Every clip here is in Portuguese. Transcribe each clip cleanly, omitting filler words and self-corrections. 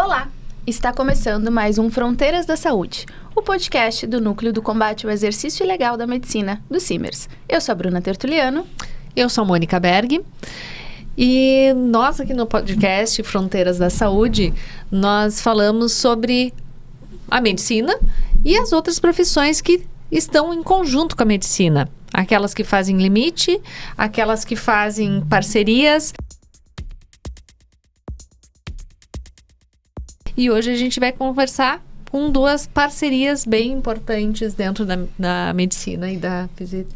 Olá! Está começando mais um Fronteiras da Saúde, o podcast do Núcleo do Combate ao Exercício Ilegal da Medicina, do CIMERS. Eu sou a Bruna Tertuliano. Eu sou a Mônica Berg. E nós aqui no podcast Fronteiras da Saúde, nós falamos sobre a medicina e as outras profissões que estão em conjunto com a medicina. Aquelas que fazem limite, aquelas que fazem parcerias. E hoje a gente vai conversar com duas parcerias bem importantes dentro da medicina e da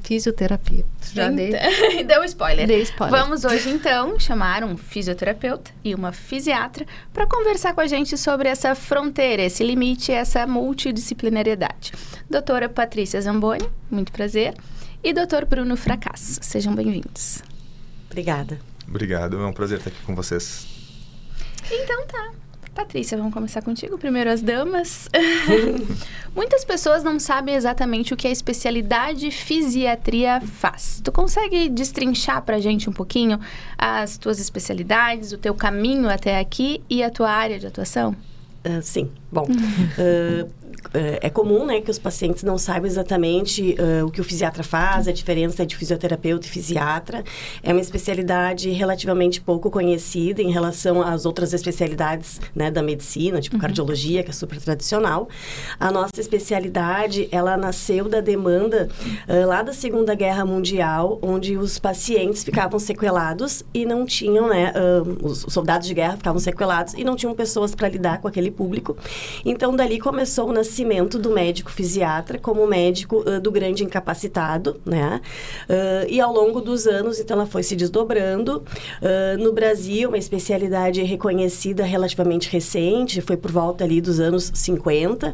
fisioterapia. Já deu spoiler. Dei spoiler. Vamos hoje, então, chamar um fisioterapeuta e uma fisiatra para conversar com a gente sobre essa fronteira, esse limite, essa multidisciplinariedade. Doutora Patrícia Zamboni, muito prazer. E doutor Bruno Fracasso, sejam bem-vindos. Obrigada. Obrigado, é um prazer estar aqui com vocês. Então tá. Patrícia, vamos começar contigo. Primeiro as damas. Muitas pessoas não sabem exatamente o que a especialidade fisiatria faz. Tu consegue destrinchar pra gente um pouquinho as tuas especialidades, o teu caminho até aqui e a tua área de atuação? Sim. Bom, é comum, né, que os pacientes não saibam exatamente o que o fisiatra faz, a diferença de fisioterapeuta e fisiatra. É uma especialidade relativamente pouco conhecida em relação às outras especialidades, né, da medicina, tipo cardiologia, que é super tradicional. A nossa especialidade, ela nasceu da demanda lá da Segunda Guerra Mundial, onde os pacientes ficavam sequelados e não tinham, né, os soldados de guerra ficavam sequelados e não tinham pessoas para lidar com aquele público. Então, dali começou o nascimento do médico fisiatra como médico do grande incapacitado, né? E ao longo dos anos, então, ela foi se desdobrando. No Brasil, uma especialidade reconhecida relativamente recente, foi por volta ali dos anos 50,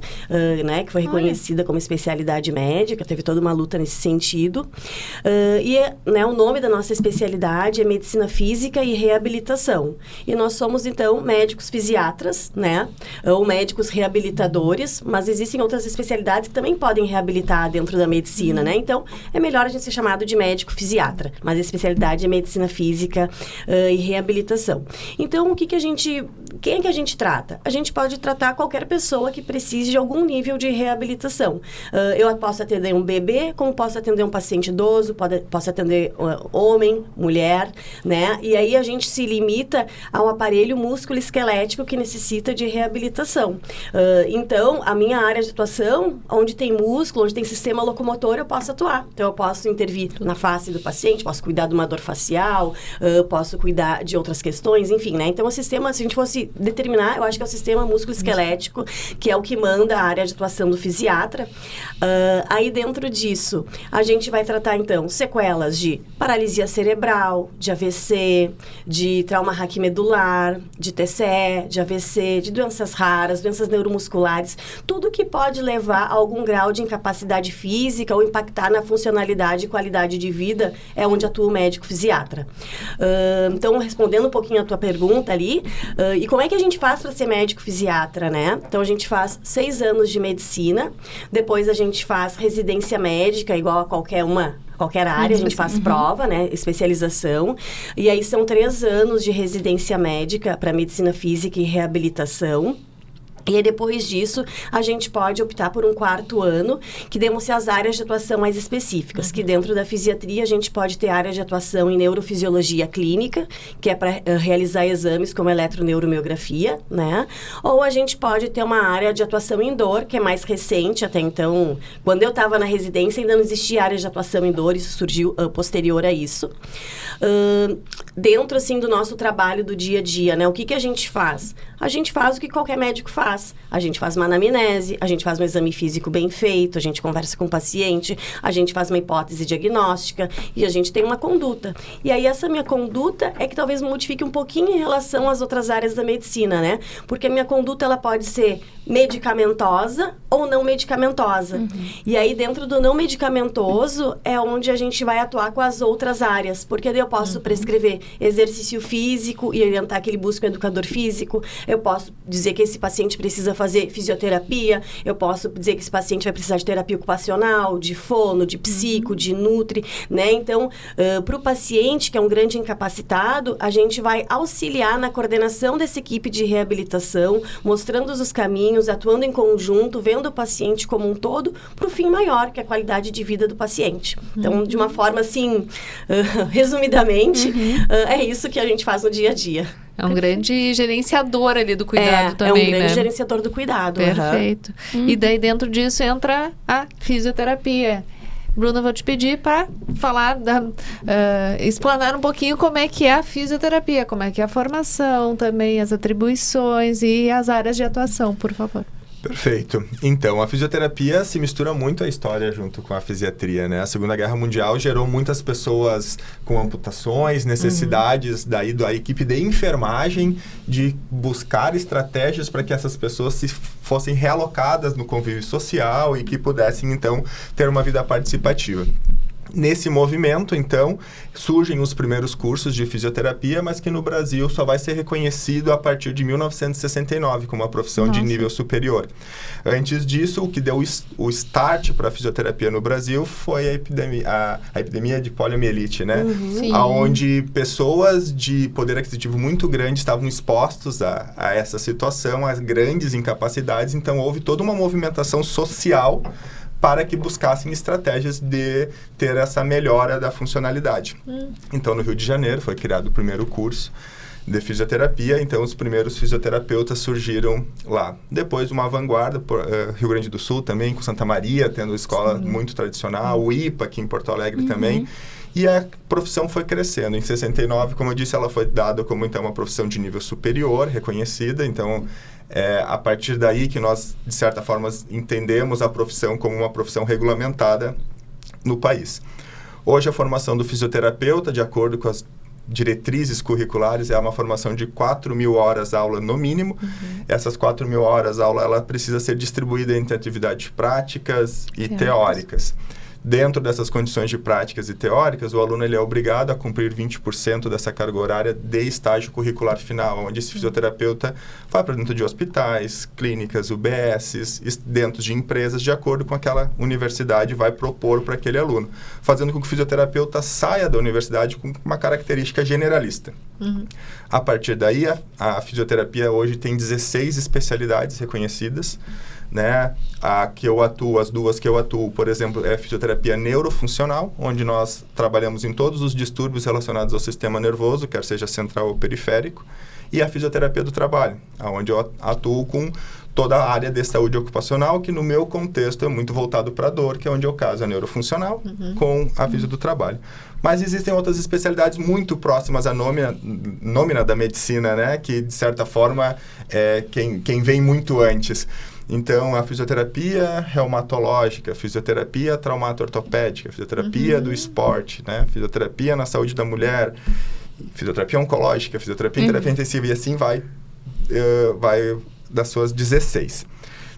né? Que foi reconhecida como especialidade médica, teve toda uma luta nesse sentido. Né, o nome da nossa especialidade é Medicina Física e Reabilitação. E nós somos, então, médicos fisiatras, né? Ou médicos reabilitadores, mas existem outras especialidades que também podem reabilitar dentro da medicina, né? Então, é melhor a gente ser chamado de médico fisiatra, mas a especialidade é medicina física e reabilitação. Então, quem é que a gente trata? A gente pode tratar qualquer pessoa que precise de algum nível de reabilitação. Eu posso atender um bebê, como posso atender um paciente idoso, posso atender homem, mulher, né? E aí a gente se limita ao aparelho músculo-esquelético que necessita de reabilitação. Então, a minha área de atuação, onde tem músculo, onde tem sistema locomotor, eu posso atuar. Então, eu posso intervir na face do paciente, posso cuidar de uma dor facial, posso cuidar de outras questões, enfim, né? Então, o sistema, se a gente fosse determinar, eu acho que é o sistema músculo-esquelético, que é o que manda a área de atuação do fisiatra. Aí, dentro disso, a gente vai tratar, então, sequelas de paralisia cerebral, de AVC, de trauma raquimedular, de TCE, de AVC, de doenças raras, doenças neuromusculares, tudo que pode levar a algum grau de incapacidade física ou impactar na funcionalidade e qualidade de vida é onde atua o médico fisiatra. Então, respondendo um pouquinho a tua pergunta ali, e como é que a gente faz para ser médico fisiatra, né? Então, a gente faz 6 anos de medicina, depois a gente faz residência médica, igual a qualquer área, a gente faz prova, né, especialização, e aí são 3 anos de residência médica para medicina física e reabilitação. E aí, depois disso, a gente pode optar por um 4º ano, que demos as áreas de atuação mais específicas, que dentro da fisiatria a gente pode ter área de atuação em neurofisiologia clínica, que é para realizar exames como eletroneuromiografia, né? Ou a gente pode ter uma área de atuação em dor, que é mais recente, até então, quando eu estava na residência ainda não existia área de atuação em dor, isso surgiu posterior a isso. Dentro, assim, do nosso trabalho do dia a dia, né? O que a gente faz? A gente faz o que qualquer médico faz. A gente faz uma anamnese, a gente faz um exame físico bem feito, a gente conversa com o paciente, a gente faz uma hipótese diagnóstica e a gente tem uma conduta. E aí, essa minha conduta é que talvez modifique um pouquinho em relação às outras áreas da medicina, né? Porque a minha conduta, ela pode ser medicamentosa ou não medicamentosa. E aí, dentro do não medicamentoso, é onde a gente vai atuar com as outras áreas. Porque daí eu posso prescrever exercício físico e orientar que ele busque um educador físico. Eu posso dizer que esse paciente precisa fazer fisioterapia, eu posso dizer que esse paciente vai precisar de terapia ocupacional, de fono, de psico, de nutri, né? Então, para o paciente, que é um grande incapacitado, a gente vai auxiliar na coordenação dessa equipe de reabilitação, mostrando os caminhos, atuando em conjunto, vendo o paciente como um todo, para o fim maior, que é a qualidade de vida do paciente. Então, de uma forma assim, resumidamente, é isso que a gente faz no dia a dia. É um grande gerenciador ali do cuidado também, É um grande né? gerenciador do cuidado. Perfeito. E daí dentro disso entra a fisioterapia. Bruna, vou te pedir para falar, explanar um pouquinho como é que é a fisioterapia, como é que é a formação também, as atribuições e as áreas de atuação, por favor. Perfeito. Então, a fisioterapia se mistura muito à história junto com a fisiatria, né? A Segunda Guerra Mundial gerou muitas pessoas com amputações, necessidades daí da equipe de enfermagem de buscar estratégias para que essas pessoas fossem realocadas no convívio social e que pudessem, então, ter uma vida participativa. Nesse movimento, então, surgem os primeiros cursos de fisioterapia, mas que no Brasil só vai ser reconhecido a partir de 1969 como uma profissão de nível superior. Antes disso, o que deu o start para a fisioterapia no Brasil foi a epidemia de poliomielite, né? Onde pessoas de poder aquisitivo muito grande estavam expostos a essa situação, a grandes incapacidades. Então, houve toda uma movimentação social para que buscassem estratégias de ter essa melhora da funcionalidade. Então, no Rio de Janeiro, foi criado o primeiro curso de fisioterapia, então os primeiros fisioterapeutas surgiram lá. Depois, uma vanguarda, Rio Grande do Sul também, com Santa Maria, tendo escola muito tradicional, o IPA aqui em Porto Alegre também, e a profissão foi crescendo. Em 69, como eu disse, ela foi dada como, então, uma profissão de nível superior, reconhecida, então, a partir daí que nós, de certa forma, entendemos a profissão como uma profissão regulamentada no país. Hoje, a formação do fisioterapeuta, de acordo com as diretrizes curriculares, é uma formação de 4.000 horas aula no mínimo. Essas 4.000 horas aula, ela precisa ser distribuída entre atividades práticas e teóricas. Dentro dessas condições de práticas e teóricas, o aluno ele é obrigado a cumprir 20% dessa carga horária de estágio curricular final, onde esse fisioterapeuta vai para dentro de hospitais, clínicas, UBSs, dentro de empresas, de acordo com aquela universidade vai propor para aquele aluno, fazendo com que o fisioterapeuta saia da universidade com uma característica generalista. A partir daí, a fisioterapia hoje tem 16 especialidades reconhecidas, né? As duas que eu atuo, por exemplo, é a fisioterapia neurofuncional, onde nós trabalhamos em todos os distúrbios relacionados ao sistema nervoso, quer seja central ou periférico, e a fisioterapia do trabalho, onde eu atuo com toda a área de saúde ocupacional, que no meu contexto é muito voltado para a dor, que é onde eu caso a neurofuncional com a fisio do trabalho. Mas existem outras especialidades muito próximas à nômina da medicina, né? Que, de certa forma, é quem vem muito antes. Então, a fisioterapia reumatológica, fisioterapia traumato-ortopédica, fisioterapia do esporte, né? Fisioterapia na saúde da mulher, fisioterapia oncológica, fisioterapia em terapia intensiva, e assim vai das suas 16.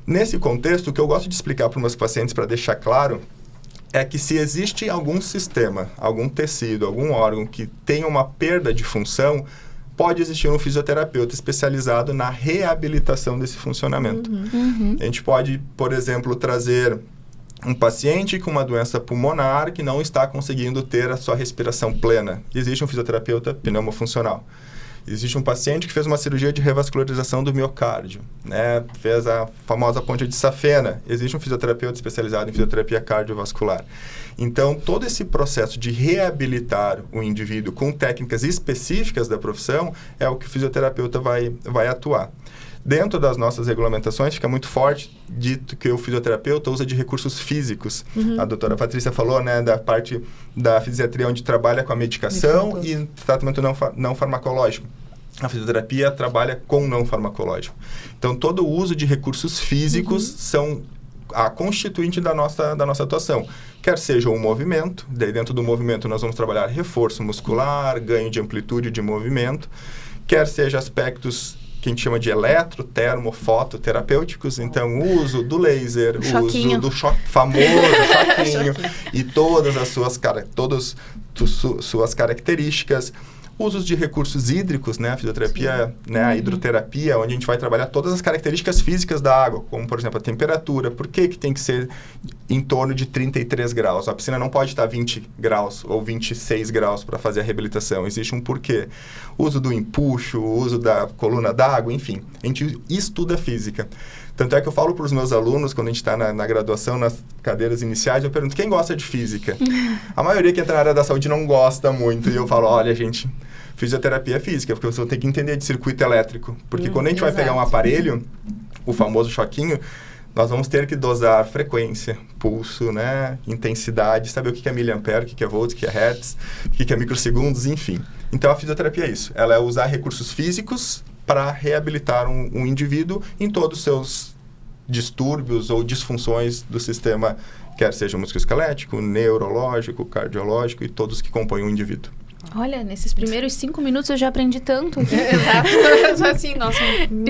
Nesse contexto, o que eu gosto de explicar para os meus pacientes, para deixar claro, é que se existe algum sistema, algum tecido, algum órgão que tenha uma perda de função, pode existir um fisioterapeuta especializado na reabilitação desse funcionamento. A gente pode, por exemplo, trazer um paciente com uma doença pulmonar que não está conseguindo ter a sua respiração plena. Existe um fisioterapeuta pneumofuncional. Existe um paciente que fez uma cirurgia de revascularização do miocárdio, né? Fez a famosa ponte de safena. Existe um fisioterapeuta especializado em fisioterapia cardiovascular. Então, todo esse processo de reabilitar o indivíduo com técnicas específicas da profissão é o que o fisioterapeuta vai atuar. Dentro das nossas regulamentações, fica muito forte dito que o fisioterapeuta usa de recursos físicos. A doutora Patrícia falou, né, da parte da fisiatria onde trabalha com a medicação e tratamento não farmacológico. A fisioterapia trabalha com não farmacológico. Então, todo o uso de recursos físicos são a constituinte da nossa atuação. Quer seja um movimento, daí dentro do movimento nós vamos trabalhar reforço muscular, ganho de amplitude de movimento, quer seja aspectos que a gente chama de eletro, termo, fototerapêuticos, então o uso do laser, o uso do famoso choquinho e todas as suas características, usos de recursos hídricos, né? A fisioterapia, né? A hidroterapia, onde a gente vai trabalhar todas as características físicas da água, como, por exemplo, a temperatura. Por que tem que ser em torno de 33 graus? A piscina não pode estar 20 graus ou 26 graus para fazer a reabilitação. Existe um porquê. O uso do empuxo, o uso da coluna d'água, enfim. A gente estuda física. Tanto é que eu falo para os meus alunos, quando a gente está na graduação, nas cadeiras iniciais, eu pergunto, quem gosta de física? A maioria que entra na área da saúde não gosta muito. E eu falo, olha, gente, fisioterapia é física, porque você tem que entender de circuito elétrico. Porque quando a gente vai pegar um aparelho, o famoso choquinho, nós vamos ter que dosar frequência, pulso, né, intensidade, saber o que é miliampere, o que é volts, o que é hertz, o que é microsegundos, enfim. Então, a fisioterapia é isso. Ela é usar recursos físicos para reabilitar um indivíduo em todos os seus distúrbios ou disfunções do sistema, quer seja musculoesquelético, neurológico, cardiológico e todos que compõem o indivíduo. Olha, nesses primeiros 5 minutos eu já aprendi tanto. Exato. Assim, nossa,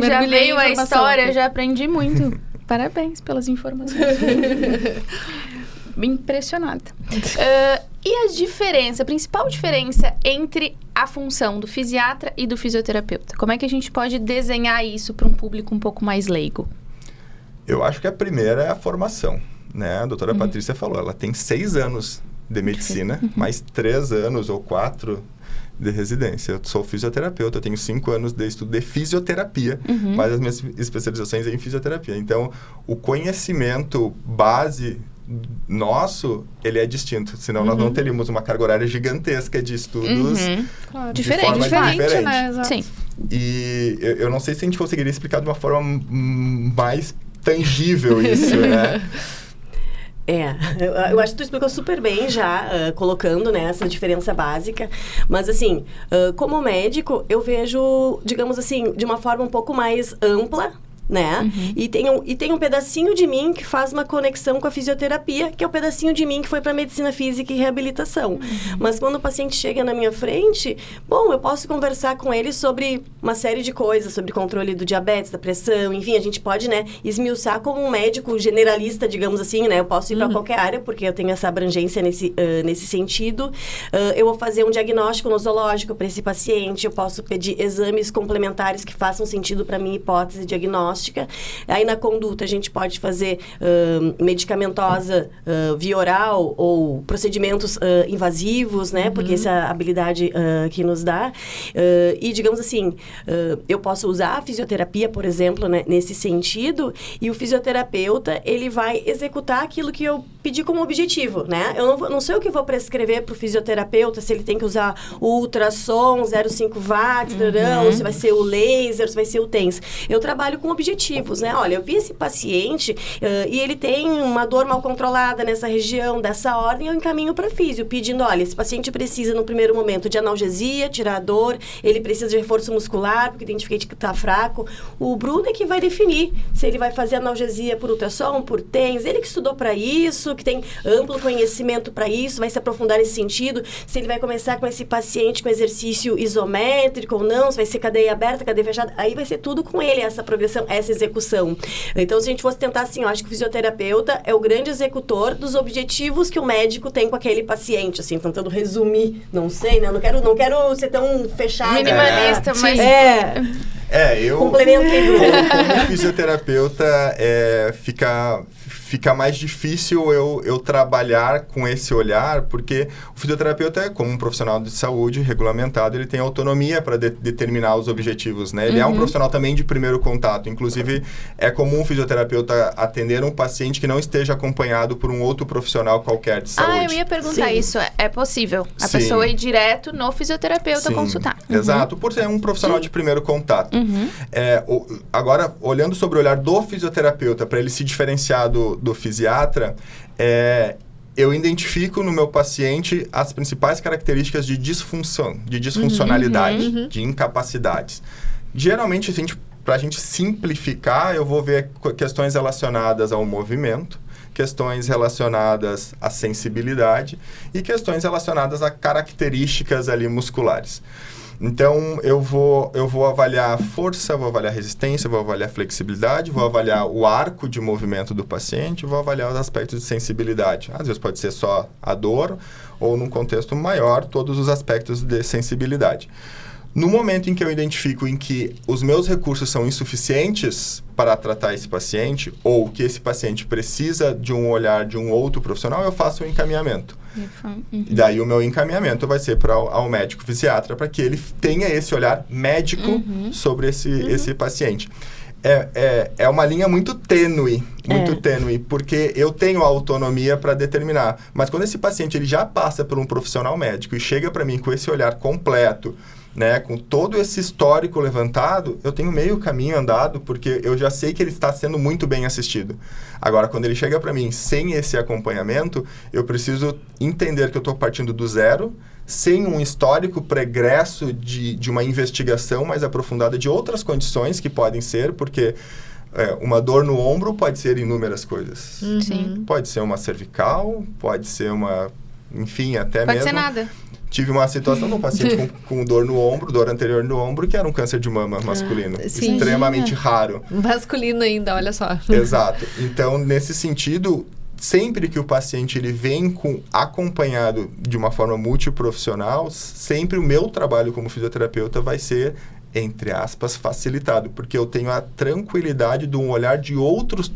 Já veio a história, aqui. já aprendi muito. Parabéns pelas informações. Impressionada. E a diferença, a principal diferença entre a função do fisiatra e do fisioterapeuta? Como é que a gente pode desenhar isso para um público um pouco mais leigo? Eu acho que a primeira é a formação, né? A doutora Patrícia falou, ela tem 6 anos de medicina, mais 3 anos ou 4 de residência. Eu sou fisioterapeuta, eu tenho 5 anos de estudo de fisioterapia, mas as minhas especializações é em fisioterapia. Então, o conhecimento base nosso, ele é distinto. Senão nós não teríamos uma carga horária gigantesca de estudos Claro. de forma diferente. Né? Exato. Sim. E eu não sei se a gente conseguiria explicar de uma forma mais tangível isso, né? Eu acho que tu explicou super bem já, colocando, né, essa diferença básica. Mas, assim, como médico, eu vejo, digamos assim, de uma forma um pouco mais ampla, né? E tem um pedacinho de mim que faz uma conexão com a fisioterapia, que é o pedacinho de mim que foi para medicina física e reabilitação. Mas quando o paciente chega na minha frente, bom, eu posso conversar com ele sobre uma série de coisas, sobre controle do diabetes, da pressão, enfim, a gente pode, né, esmiuçar como um médico generalista, digamos assim, né? Eu posso ir para qualquer área, porque eu tenho essa abrangência nesse sentido. Eu vou fazer um diagnóstico nosológico para esse paciente, eu posso pedir exames complementares que façam sentido para minha hipótese diagnóstica. Aí na conduta a gente pode fazer medicamentosa via oral ou procedimentos invasivos, né? Porque essa é a habilidade que nos dá. E digamos assim, eu posso usar a fisioterapia, por exemplo, né, nesse sentido, e o fisioterapeuta, ele vai executar aquilo que eu pedi como objetivo, né? Eu não sei o que vou prescrever para o fisioterapeuta, se ele tem que usar o ultrassom, 0,5 watts, ou se vai ser o laser, se vai ser o TENS. Eu trabalho com objetivos, né? Olha, eu vi esse paciente e ele tem uma dor mal controlada nessa região, dessa ordem, eu encaminho para físio, pedindo, olha, esse paciente precisa, no primeiro momento, de analgesia, tirar a dor, ele precisa de reforço muscular, porque identifiquei que está fraco. O Bruno é que vai definir se ele vai fazer analgesia por ultrassom, por TENS, ele que estudou para isso, que tem amplo conhecimento para isso, vai se aprofundar nesse sentido, se ele vai começar com esse paciente com exercício isométrico ou não, se vai ser cadeia aberta, cadeia fechada, aí vai ser tudo com ele, essa progressão, essa execução. Então, se a gente fosse tentar assim, eu acho que o fisioterapeuta é o grande executor dos objetivos que o médico tem com aquele paciente, assim, tentando resumir, não sei, né? Não quero ser tão fechado. Minimalista, mas... Eu... Complementei. Como fisioterapeuta, fica mais difícil eu trabalhar com esse olhar, porque o fisioterapeuta, como um profissional de saúde regulamentado, ele tem autonomia para determinar os objetivos, né? Ele é um profissional também de primeiro contato. Inclusive, é comum o fisioterapeuta atender um paciente que não esteja acompanhado por um outro profissional qualquer de saúde. Eu ia perguntar isso. É possível? A Sim. pessoa ir direto no fisioterapeuta Sim, consultar? Exato, por ser um profissional de primeiro contato. Agora, olhando sobre o olhar do fisioterapeuta, para ele se diferenciar do fisiatra, eu identifico no meu paciente as principais características de disfuncionalidade, de incapacidades. Geralmente, para a gente simplificar, eu vou ver questões relacionadas ao movimento, questões relacionadas à sensibilidade e questões relacionadas a características ali musculares. Então, eu vou avaliar a força, vou avaliar a resistência, vou avaliar a flexibilidade, vou avaliar o arco de movimento do paciente, vou avaliar os aspectos de sensibilidade. Às vezes pode ser só a dor, ou num contexto maior, todos os aspectos de sensibilidade. No momento em que eu identifico em que os meus recursos são insuficientes para tratar esse paciente, ou que esse paciente precisa de um olhar de um outro profissional, eu faço um encaminhamento. E daí o meu encaminhamento vai ser para ao médico fisiatra, para que ele tenha esse olhar médico sobre esse paciente. É uma linha muito tênue, porque eu tenho a autonomia para determinar. Mas quando esse paciente ele já passa por um profissional médico e chega para mim com esse olhar completo, né, com todo esse histórico levantado, eu tenho meio caminho andado, porque eu já sei que ele está sendo muito bem assistido. Agora, quando ele chega para mim sem esse acompanhamento, eu preciso entender que eu estou partindo do zero, sem um histórico pregresso de uma investigação mais aprofundada de outras condições que podem ser, porque uma dor no ombro pode ser inúmeras coisas. Sim. Pode ser uma cervical, pode ser uma... Enfim, até pode mesmo... ser nada. Tive uma situação de um paciente com dor no ombro, dor anterior no ombro, que era um câncer de mama masculino. Sim. Extremamente raro. Masculino ainda, olha só. Exato. Então, nesse sentido, sempre que o paciente ele vem acompanhado de uma forma multiprofissional, sempre o meu trabalho como fisioterapeuta vai ser, entre aspas, facilitado, porque eu tenho a tranquilidade de um olhar de outros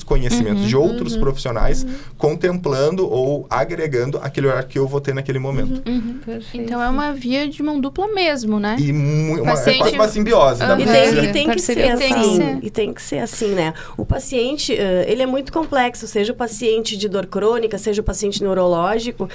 conhecimentos, de outros profissionais, contemplando ou agregando aquele olhar que eu vou ter naquele momento. Então, é uma via de mão dupla mesmo, né? E paciente... é quase uma simbiose. Dá pra dizer. E tem que ser assim. E tem que ser assim, né? O paciente, ele é muito complexo, seja o paciente de dor crônica, seja o paciente neurológico,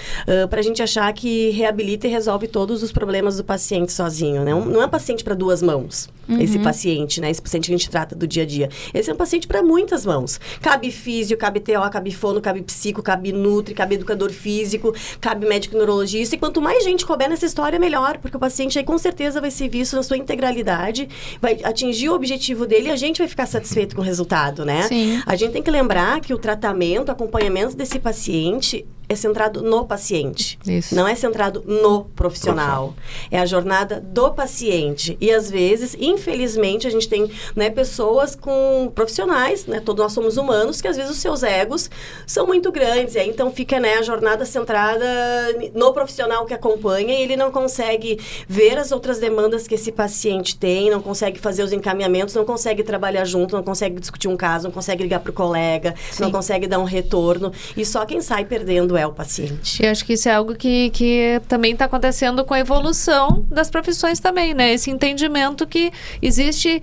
pra gente achar que reabilita e resolve todos os problemas do paciente sozinho, né? Não é um paciente para duas mãos, esse paciente, né? Esse paciente que a gente trata do dia a dia. Esse é um paciente para muitas mãos. Cabe físio, cabe TO, cabe fono, cabe psico, cabe nutri, cabe educador físico, cabe médico neurologista. E quanto mais gente couber nessa história, melhor. Porque o paciente aí com certeza vai ser visto na sua integralidade, vai atingir o objetivo dele e a gente vai ficar satisfeito com o resultado, né? Sim. A gente tem que lembrar que o tratamento, o acompanhamento desse paciente é centrado no paciente. Isso. Não é centrado no profissional. É a jornada do paciente. E, às vezes, infelizmente, a gente tem, né, pessoas com profissionais, né, todos nós somos humanos, que, às vezes, os seus egos são muito grandes. E aí, então, fica, né, a jornada centrada no profissional que acompanha e ele não consegue ver as outras demandas que esse paciente tem, não consegue fazer os encaminhamentos, não consegue trabalhar junto, não consegue discutir um caso, não consegue ligar para o colega, não consegue dar um retorno. E só quem sai perdendo é o paciente. Eu acho que isso é algo que também está acontecendo com a evolução das profissões também, né? Esse entendimento que existe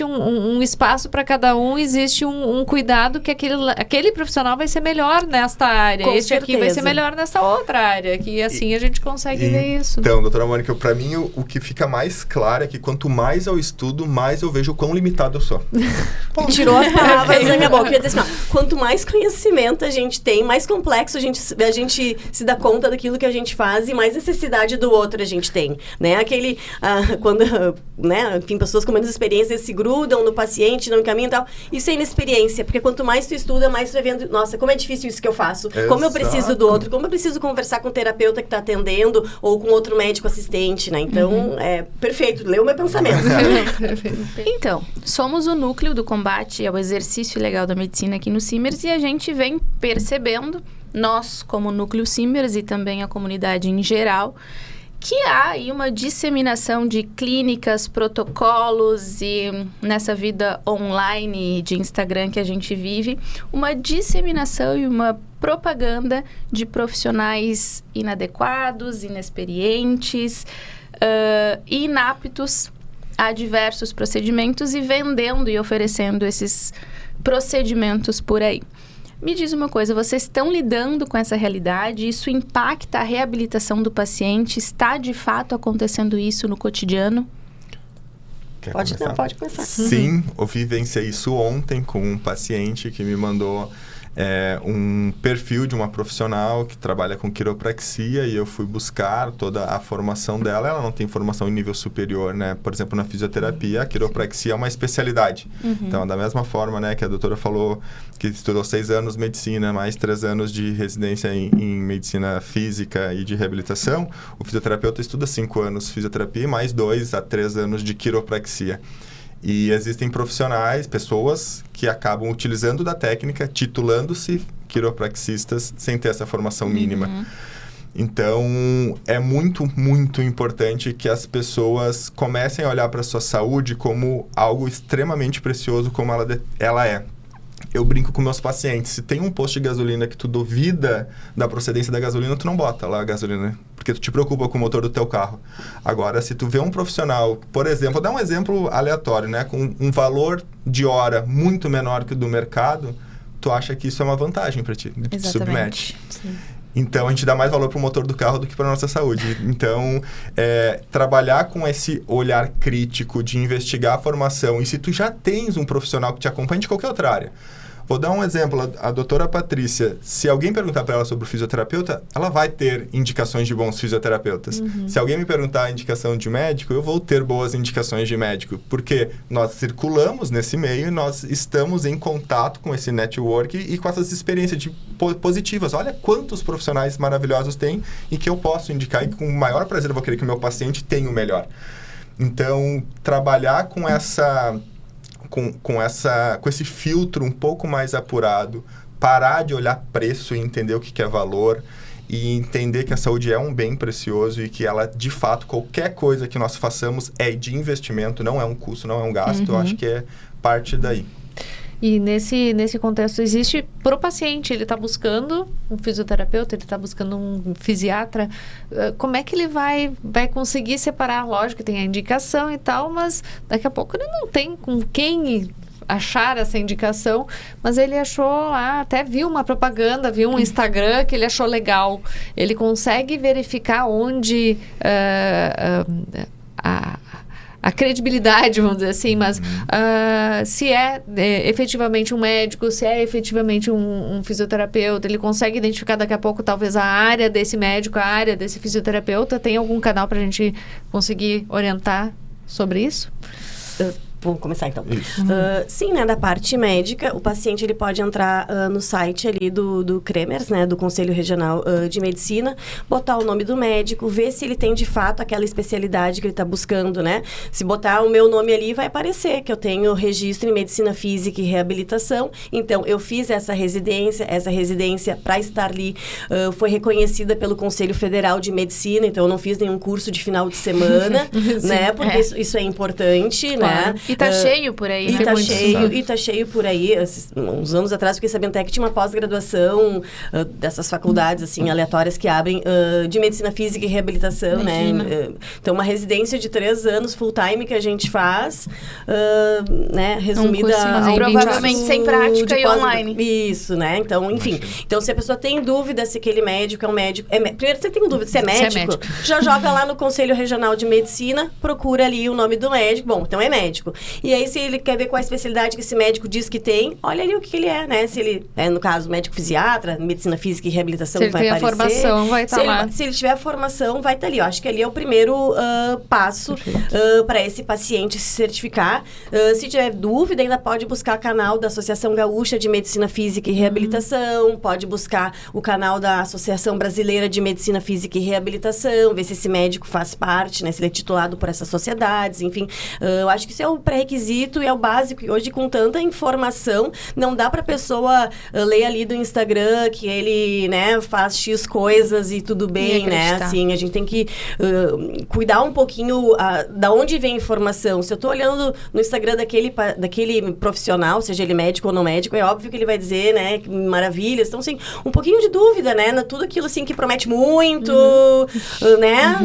um espaço para cada um, existe um cuidado que aquele profissional vai ser melhor nesta área, Com esse certeza. aqui vai ser melhor nessa outra área, que assim a gente consegue ver isso. Então, doutora Mônica, para mim o que fica mais claro é que quanto mais eu estudo, mais eu vejo o quão limitado eu sou. Tirou as palavras da minha boca. Eu ia dizer assim, ó, quanto mais conhecimento a gente tem, mais complexo a gente se dá conta daquilo que a gente faz e mais necessidade do outro a gente tem, né? Quando, né, enfim, pessoas com menos experiência se grudam no paciente, não encaminham e tal. Isso é inexperiência, porque quanto mais tu estuda, mais tu vai vendo, nossa, como é difícil isso que eu faço, como eu preciso do outro, como eu preciso conversar com o terapeuta que está atendendo ou com outro médico assistente, né? Então, é perfeito, leu o meu pensamento. Então, somos o núcleo do combate ao exercício ilegal da medicina aqui no Simers e a gente vem percebendo, nós como núcleo Simers e também a comunidade em geral, que há aí uma disseminação de clínicas, protocolos e nessa vida online de Instagram que a gente vive, uma disseminação e uma propaganda de profissionais inadequados, inexperientes, inaptos a diversos procedimentos e vendendo e oferecendo esses procedimentos por aí. Me diz uma coisa, vocês estão lidando com essa realidade? Isso impacta a reabilitação do paciente? Está de fato acontecendo isso no cotidiano? Pode começar. Sim, eu vivenciei isso ontem com um paciente que me mandou um perfil de uma profissional que trabalha com quiropraxia e eu fui buscar toda a formação dela. Ela não tem formação em nível superior, né? Por exemplo, na fisioterapia, a quiropraxia é uma especialidade. Então, da mesma forma, né, que a doutora falou que estudou 6 anos medicina, mais 3 anos de residência em medicina física e de reabilitação, o fisioterapeuta estuda 5 anos de fisioterapia e mais 2 a 3 anos de quiropraxia. E existem profissionais, pessoas que acabam utilizando da técnica, titulando-se quiropraxistas sem ter essa formação mínima. Então, é muito, muito importante que as pessoas comecem a olhar para a sua saúde como algo extremamente precioso, como ela é. Eu brinco com meus pacientes, se tem um posto de gasolina que tu duvida da procedência da gasolina, tu não bota lá a gasolina, porque tu te preocupa com o motor do teu carro. Agora, se tu vê um profissional, por exemplo, vou dar um exemplo aleatório, né, com um valor de hora muito menor que o do mercado, tu acha que isso é uma vantagem para ti, te submete. Sim. Então, a gente dá mais valor para o motor do carro do que para a nossa saúde. Então, trabalhar com esse olhar crítico de investigar a formação. E se tu já tens um profissional que te acompanha de qualquer outra área. Vou dar um exemplo. A doutora Patrícia, se alguém perguntar para ela sobre o fisioterapeuta, ela vai ter indicações de bons fisioterapeutas. Se alguém me perguntar a indicação de médico, eu vou ter boas indicações de médico. Porque nós circulamos nesse meio e nós estamos em contato com esse network e com essas experiências positivas. Olha quantos profissionais maravilhosos tem e que eu posso indicar e com o maior prazer eu vou querer que o meu paciente tenha o melhor. Então, trabalhar com esse filtro um pouco mais apurado, parar de olhar preço e entender o que é valor e entender que a saúde é um bem precioso e que ela, de fato, qualquer coisa que nós façamos é de investimento, não é um custo, não é um gasto. Eu acho que é parte daí. E nesse contexto, existe para o paciente, ele está buscando um fisioterapeuta, ele está buscando um fisiatra, como é que ele vai conseguir separar? Lógico que tem a indicação e tal, mas daqui a pouco ele não tem com quem achar essa indicação, mas ele achou lá, até viu uma propaganda, viu um Instagram que ele achou legal. Ele consegue verificar onde a credibilidade, vamos dizer assim, mas se é efetivamente um médico, se é efetivamente um fisioterapeuta, ele consegue identificar daqui a pouco talvez a área desse médico, a área desse fisioterapeuta. Tem algum canal para a gente conseguir orientar sobre isso? Vamos começar então. Sim, né, da parte médica, o paciente ele pode entrar no site ali do CREMERS, né, do Conselho Regional de Medicina, botar o nome do médico, ver se ele tem de fato aquela especialidade que ele está buscando, né? Se botar o meu nome ali, vai aparecer que eu tenho registro em Medicina Física e Reabilitação, então eu fiz essa residência para estar ali foi reconhecida pelo Conselho Federal de Medicina, então eu não fiz nenhum curso de final de semana, né? Porque isso é importante, claro. Né? E tá cheio por aí, né? E tá cheio por aí. Uns anos atrás, fiquei sabendo até que tinha uma pós-graduação dessas faculdades, assim, aleatórias que abrem de Medicina Física e Reabilitação, Imagina. né? Então, uma residência de 3 anos, full-time, que a gente faz, né? Resumida... provavelmente sem prática e online. Isso, né? Então, enfim. Então, se a pessoa tem dúvida se aquele médico é um médico... Primeiro, você tem dúvida se é médico, já joga lá no Conselho Regional de Medicina, procura ali o nome do médico. Bom, então é médico. E aí, se ele quer ver qual a especialidade que esse médico diz que tem, olha ali o que ele é, né? Se ele é, no caso, médico fisiatra, medicina física e reabilitação, se ele vai tem aparecer. A formação, vai estar lá. Se ele tiver a formação, vai estar ali. Eu acho que ali é o primeiro passo para esse paciente se certificar. Se tiver dúvida, ainda pode buscar o canal da Associação Gaúcha de Medicina Física e Reabilitação, pode buscar o canal da Associação Brasileira de Medicina Física e Reabilitação, ver se esse médico faz parte, né? Se ele é titulado por essas sociedades, enfim. Eu acho que isso é o pré-requisito e é o básico. E hoje, com tanta informação, não dá pra pessoa ler ali do Instagram que ele, né, faz X coisas e tudo bem, né? Assim, a gente tem que cuidar um pouquinho da onde vem a informação. Se eu tô olhando no Instagram daquele profissional, seja ele médico ou não médico, é óbvio que ele vai dizer, né, que maravilhas. Então, assim, um pouquinho de dúvida, né? Tudo aquilo, assim, que promete muito, né?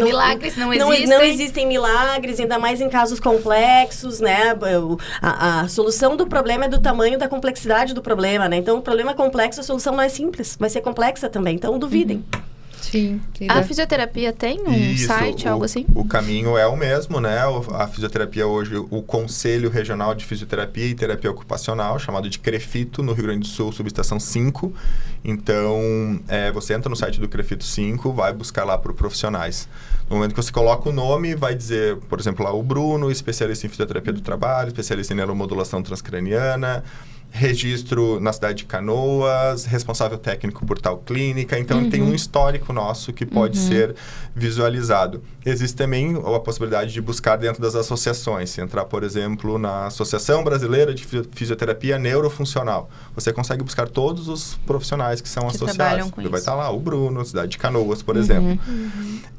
Milagres não existem. Não existem milagres, ainda mais em casos complexos, né? A solução do problema é do tamanho da complexidade do problema, né? Então, o problema é complexo, a solução não é simples, vai ser complexa também. Então, duvidem. Sim. A fisioterapia tem um site, algo assim? O caminho é o mesmo, né? A fisioterapia hoje, o Conselho Regional de Fisioterapia e Terapia Ocupacional, chamado de CREFITO, no Rio Grande do Sul, subestação 5. Então, você entra no site do CREFITO 5, vai buscar lá por profissionais. No momento que você coloca o nome, vai dizer, por exemplo, lá o Bruno, especialista em fisioterapia do trabalho, especialista em neuromodulação transcraniana, registro na cidade de Canoas, responsável técnico por tal clínica. Então, tem um histórico nosso que pode ser visualizado. Existe também a possibilidade de buscar dentro das associações. Se entrar, por exemplo, na Associação Brasileira de Fisioterapia Neurofuncional, você consegue buscar todos os profissionais que são associados. Vai estar lá o Bruno, cidade de Canoas, por exemplo.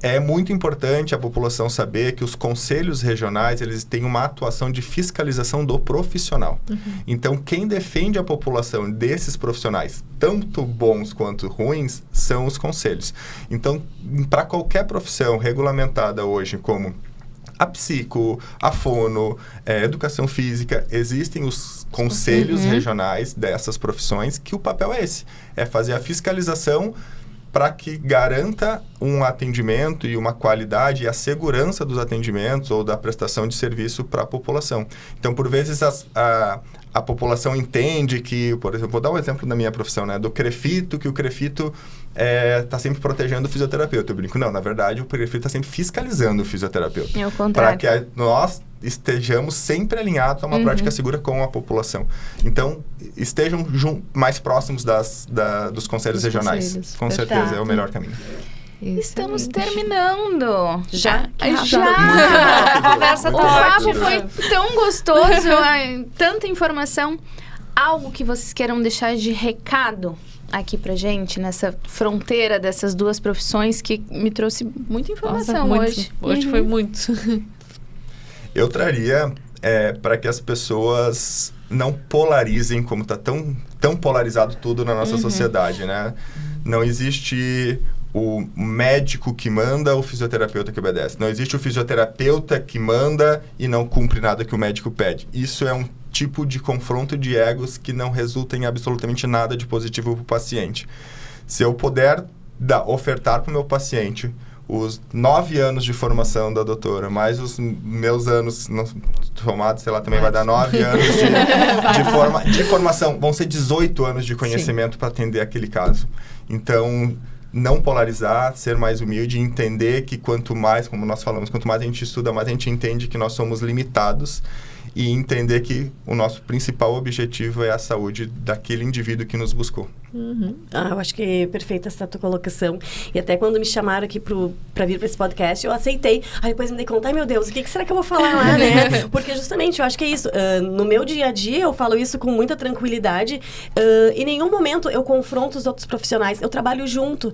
É muito importante a população saber que os conselhos regionais, eles têm uma atuação de fiscalização do profissional. Então, quem defende a população desses profissionais, tanto bons quanto ruins, são os conselhos. Então, para qualquer profissão regulamentada hoje, como a psico, a fono, educação física, existem os conselhos regionais dessas profissões, que o papel é esse, é fazer a fiscalização para que garanta um atendimento e uma qualidade e a segurança dos atendimentos ou da prestação de serviço para a população. Então, por vezes, a população entende que, por exemplo, vou dar um exemplo da minha profissão, né? Do CREFITO, que o CREFITO está sempre protegendo o fisioterapeuta. Eu brinco, não, na verdade, o CREFITO está sempre fiscalizando o fisioterapeuta. É o contrário. Para que nós estejamos sempre alinhados a uma prática segura com a população. Então, estejam mais próximos dos conselhos regionais. Com certeza, é o melhor caminho. Estamos terminando. Já? A conversa foi tão gostoso, tanta informação. Algo que vocês queiram deixar de recado aqui pra gente, nessa fronteira dessas duas profissões, que me trouxe muita informação hoje. Hoje foi muito. Eu traria para que as pessoas não polarizem, como está tão polarizado tudo na nossa sociedade, né? Não existe o médico que manda, o fisioterapeuta que obedece. Não existe o fisioterapeuta que manda e não cumpre nada que o médico pede. Isso é um tipo de confronto de egos que não resulta em absolutamente nada de positivo para o paciente. Se eu puder ofertar para o meu paciente os 9 anos de formação da doutora, mais os meus anos formados, sei lá, também vai dar 9 anos de formação. Vão ser 18 anos de conhecimento para atender aquele caso. Então, não polarizar, ser mais humilde, entender que quanto mais, como nós falamos, quanto mais a gente estuda, mais a gente entende que nós somos limitados e entender que o nosso principal objetivo é a saúde daquele indivíduo que nos buscou. Eu acho que é perfeita essa tua colocação. E até quando me chamaram aqui para vir para esse podcast, eu aceitei. Aí depois me dei conta, ai meu Deus, o que será que eu vou falar lá, né? Porque justamente eu acho que é isso. No meu dia a dia, eu falo isso com muita tranquilidade. Em nenhum momento eu confronto os outros profissionais. Eu trabalho junto.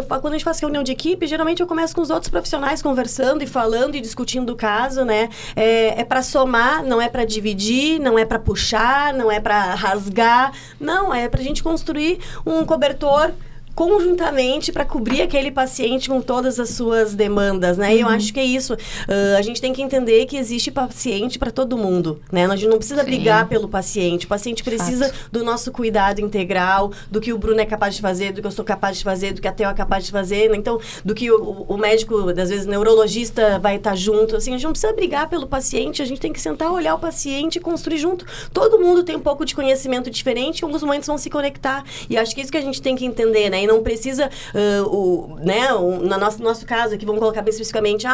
Quando a gente faz reunião de equipe, geralmente eu começo com os outros profissionais conversando e falando e discutindo o caso, né? É para somar, não é para dividir, não é para puxar, não é para rasgar. Não, é para a gente construir um cobertor conjuntamente para cobrir aquele paciente com todas as suas demandas, né? E eu acho que é isso. A gente tem que entender que existe paciente para todo mundo, né? A gente não precisa brigar pelo paciente. O paciente precisa do nosso cuidado integral, do que o Bruno é capaz de fazer, do que eu sou capaz de fazer, do que a Theo é capaz de fazer, né? Então, do que o médico, às vezes, neurologista vai estar junto. Assim, a gente não precisa brigar pelo paciente, a gente tem que sentar, olhar o paciente e construir junto. Todo mundo tem um pouco de conhecimento diferente, em alguns momentos vão se conectar. E acho que é isso que a gente tem que entender, né? E não precisa, no nosso caso aqui, vamos colocar bem especificamente,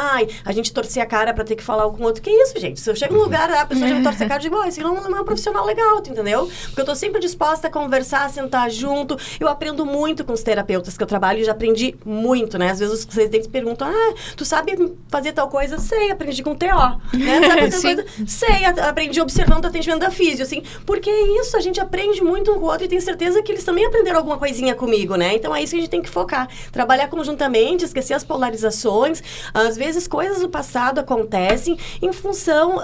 a gente torcer a cara pra ter que falar um com o outro. Que isso, gente? Se eu chego num lugar, a pessoa já me torce a cara, eu digo, esse não é um profissional legal, tu entendeu? Porque eu tô sempre disposta a conversar, sentar junto. Eu aprendo muito com os terapeutas que eu trabalho e já aprendi muito, né? Às vezes os residentes perguntam, tu sabe fazer tal coisa? Sei, aprendi com o TO. Né? Sabe fazer coisa? Sei, aprendi observando o atendimento da físio, assim. Porque é isso, a gente aprende muito um com o outro e tenho certeza que eles também aprenderam alguma coisinha comigo, né? Então é isso que a gente tem que focar. Trabalhar conjuntamente, esquecer as polarizações. Às vezes, coisas do passado acontecem em função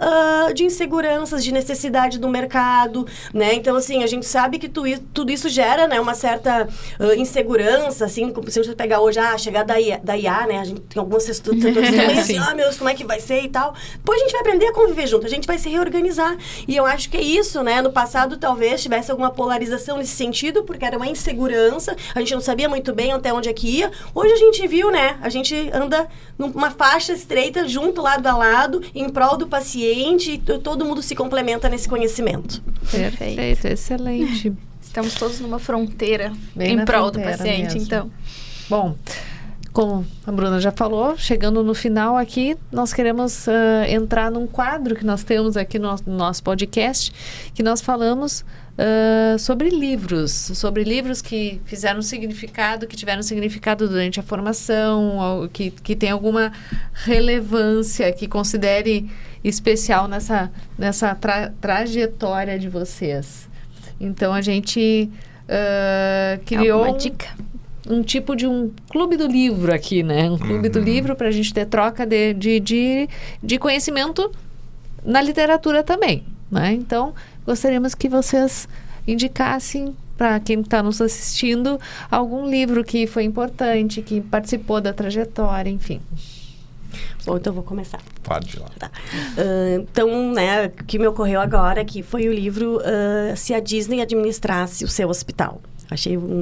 de inseguranças, de necessidade do mercado, né? Então, assim, a gente sabe que tudo isso gera, né, uma certa insegurança, assim, se a gente pegar hoje, chegar da IA, né? A gente tem alguns setores também assim, meu Deus, como é que vai ser e tal. Depois a gente vai aprender a conviver junto, a gente vai se reorganizar. E eu acho que é isso, né? No passado, talvez, tivesse alguma polarização nesse sentido, porque era uma insegurança, a gente não sabia muito bem até onde é que ia. Hoje a gente viu, né? A gente anda numa faixa estreita, junto, lado a lado, em prol do paciente, e todo mundo se complementa nesse conhecimento. Perfeito, excelente. Estamos todos numa fronteira Bem em na prol do fronteira paciente, mesmo. então. Bom, como a Bruna já falou, chegando no final aqui, nós queremos entrar num quadro que nós temos aqui no nosso podcast, que nós falamos sobre livros que fizeram significado, que tiveram significado durante a formação, que tem alguma relevância, que considere especial nessa trajetória de vocês. Então, a gente criou Alguma dica? um tipo de um clube do livro aqui, né? Um clube do livro para a gente ter troca de conhecimento na literatura também, né? Então, gostaríamos que vocês indicassem para quem está nos assistindo algum livro que foi importante, que participou da trajetória, enfim. Bom, então eu vou começar. Pode ir lá. Tá. Então, né, o que me ocorreu agora que foi o livro Se a Disney Administrasse o Seu Hospital.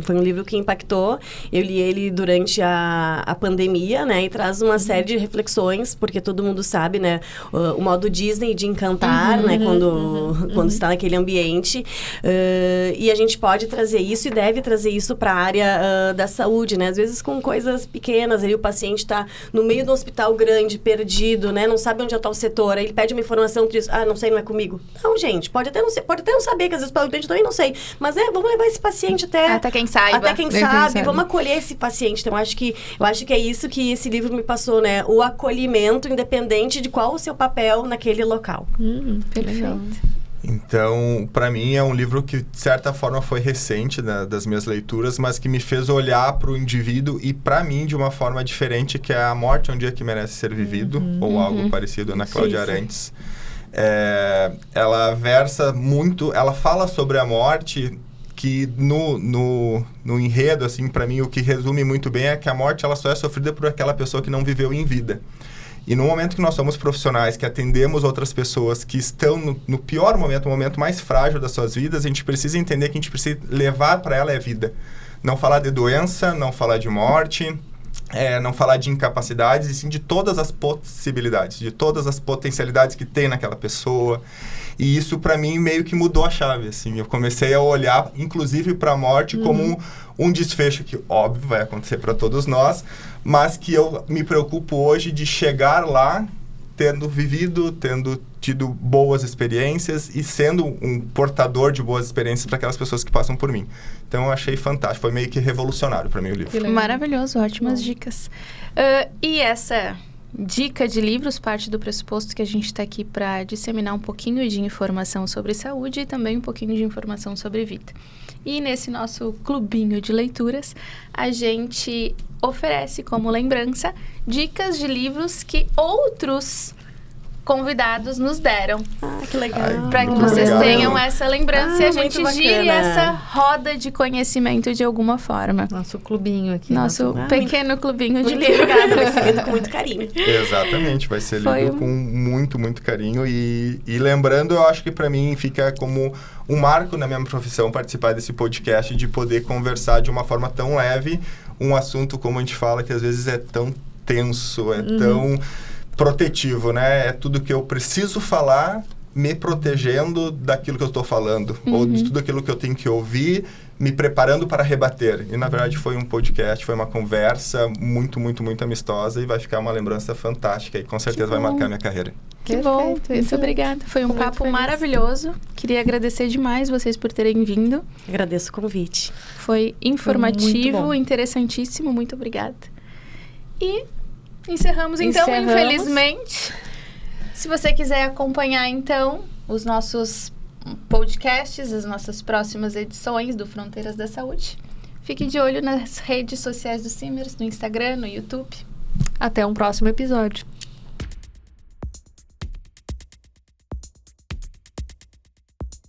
Foi um livro que impactou. Eu li ele durante a pandemia, né? E traz uma série de reflexões, porque todo mundo sabe, né? O modo Disney de encantar, né? Quando está naquele ambiente. E a gente pode trazer isso e deve trazer isso para a área da saúde, né? Às vezes com coisas pequenas, ali o paciente está no meio de um hospital grande, perdido, né? Não sabe onde está o setor. Aí ele pede uma informação, tu diz, não sei, não é comigo. Não, gente, pode até não saber, que às vezes o paciente também não sei. Mas vamos levar esse paciente até quem saiba. Até quem sabe, vamos acolher esse paciente. Então, eu acho que é isso que esse livro me passou, né? O acolhimento, independente de qual o seu papel naquele local. Perfeito. Então, para mim, é um livro que, de certa forma, foi recente, né, das minhas leituras, mas que me fez olhar para o indivíduo e, para mim, de uma forma diferente, que é A Morte é um Dia que Merece Ser Vivido, ou algo parecido, na Cláudia Arantes. Ela versa muito, ela fala sobre a morte, que no enredo, assim, para mim, o que resume muito bem é que a morte ela só é sofrida por aquela pessoa que não viveu em vida. E no momento que nós somos profissionais, que atendemos outras pessoas que estão no pior momento, o momento mais frágil das suas vidas, a gente precisa entender que a gente precisa levar para ela a vida. Não falar de doença, não falar de morte, não falar de incapacidades, e sim de todas as possibilidades, de todas as potencialidades que tem naquela pessoa. E isso, para mim, meio que mudou a chave, assim. Eu comecei a olhar, inclusive, para a morte como um desfecho que, óbvio, vai acontecer para todos nós, mas que eu me preocupo hoje de chegar lá tendo vivido, tendo tido boas experiências e sendo um portador de boas experiências para aquelas pessoas que passam por mim. Então, eu achei fantástico. Foi meio que revolucionário para mim o livro. Maravilhoso, ótimas dicas. E essa dica de livros parte do pressuposto que a gente está aqui para disseminar um pouquinho de informação sobre saúde e também um pouquinho de informação sobre vida. E nesse nosso clubinho de leituras, a gente oferece como lembrança dicas de livros que outros convidados nos deram. Que legal. Para que vocês legal. tenham essa lembrança e a gente muito gire bacana. essa roda de conhecimento de alguma forma. Nosso clubinho aqui. Nosso pequeno clubinho de Muito livros. obrigada, vai ser lido com muito carinho. Exatamente, vai ser lido com muito, muito carinho. E lembrando, eu acho que para mim fica como um marco na minha profissão participar desse podcast, de poder conversar de uma forma tão leve um assunto, como a gente fala, que às vezes é tão tenso, tão protetivo, né? É tudo que eu preciso falar, me protegendo daquilo que eu estou falando, ou de tudo aquilo que eu tenho que ouvir, me preparando para rebater. E, na verdade, foi um podcast, foi uma conversa muito, muito, muito amistosa e vai ficar uma lembrança fantástica e com certeza vai marcar minha carreira. Que bom, muito obrigada. Foi um papo maravilhoso. Queria agradecer demais vocês por terem vindo. Agradeço o convite. Foi informativo, muito bom. interessantíssimo. Muito obrigada. E encerramos, então, infelizmente. Se você quiser acompanhar, então, os nossos podcasts, as nossas próximas edições do Fronteiras da Saúde, fique de olho nas redes sociais do Simers, no Instagram, no YouTube. Até um próximo episódio.